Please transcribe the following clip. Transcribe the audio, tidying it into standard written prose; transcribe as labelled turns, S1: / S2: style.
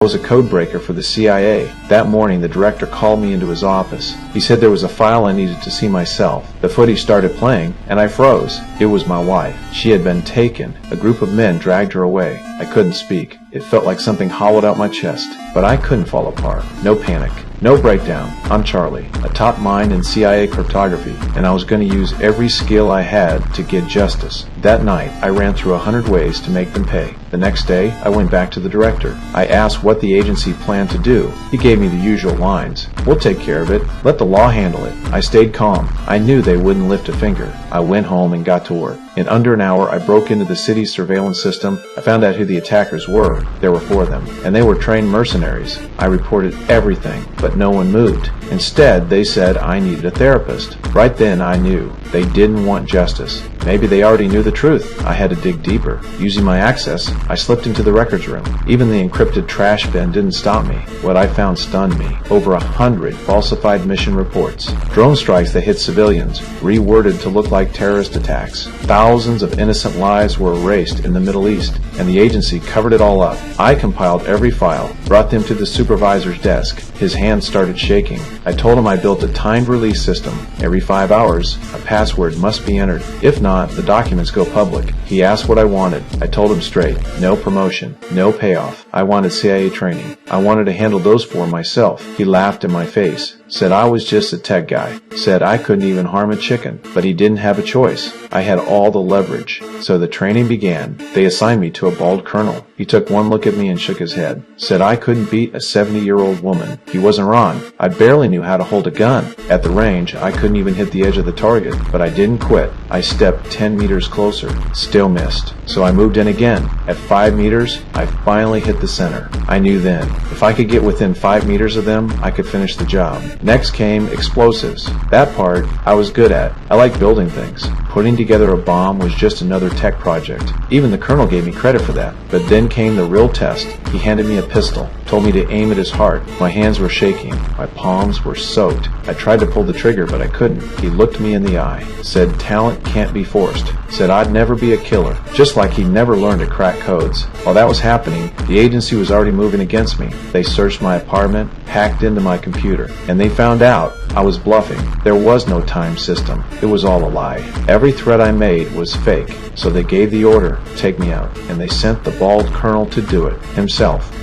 S1: I was a code breaker for the CIA. That morning, the director called me into his office. He said there was a file I needed to see myself. The footage started playing, and I froze. It was my wife. She had been taken. A group of men dragged her away. I couldn't speak. It felt like something hollowed out my chest. But I couldn't fall apart. No panic. No breakdown. I'm Charlie, a top mind in CIA cryptography, and I was going to use every skill I had to get justice. That night, I ran through 100 ways to make them pay. The next day, I went back to the director. I asked what the agency planned to do. He gave me the usual lines. We'll take care of it. Let the law handle it. I stayed calm. I knew they wouldn't lift a finger. I went home and got to work. In under an hour, I broke into the city's surveillance system. I found out who the attackers were. There were 4 of them, and they were trained mercenaries. I reported everything, but no one moved. Instead, they said I needed a therapist. Right then, I knew they didn't want justice. Maybe they already knew the truth. I had to dig deeper. Using my access, I slipped into the records room. Even the encrypted trash bin didn't stop me. What I found stunned me. Over 100 falsified mission reports. Drone strikes that hit civilians, reworded to look like terrorist attacks. Thousands of innocent lives were erased in the Middle East, and the agency covered it all up. I compiled every file, brought them to the supervisor's desk. His hands started shaking. I told him I built a timed release system. Every 5 hours, a password must be entered. If not, the documents go public. He asked what I wanted. I told him straight. No promotion. No payoff. I wanted CIA training. I wanted to handle those 4 myself. He laughed in my face. Said I was just a tech guy. Said I couldn't even harm a chicken. But he didn't have a choice. I had all the leverage. So the training began. They assigned me to a bald colonel. He took one look at me and shook his head. Said I couldn't beat a 70-year-old woman. He wasn't wrong. I barely knew how to hold a gun. At the range, I couldn't even hit the edge of the target. But I didn't quit. I stepped 10 meters closer. Still missed. So I moved in again. At 5 meters, I finally hit the center. I knew then, if I could get within 5 meters of them, I could finish the job. Next came explosives. That part I was good at. I like building things. Putting together a bomb was just another tech project. Even the colonel gave me credit for that. But then came the real test. He handed me a pistol, told me to aim at his heart. My hands were shaking. My palms were soaked. I tried to pull the trigger, but I couldn't. He looked me in the eye. Said talent can't be forced. Said I'd never be a killer. Just like he'd never learned to crack codes. While that was happening, the agency was already moving against me. They searched my apartment, hacked into my computer, and they found out I was bluffing. There was no time system. It was all a lie. Every threat I made was fake. So they gave the order, take me out, and they sent the bald colonel to do it himself.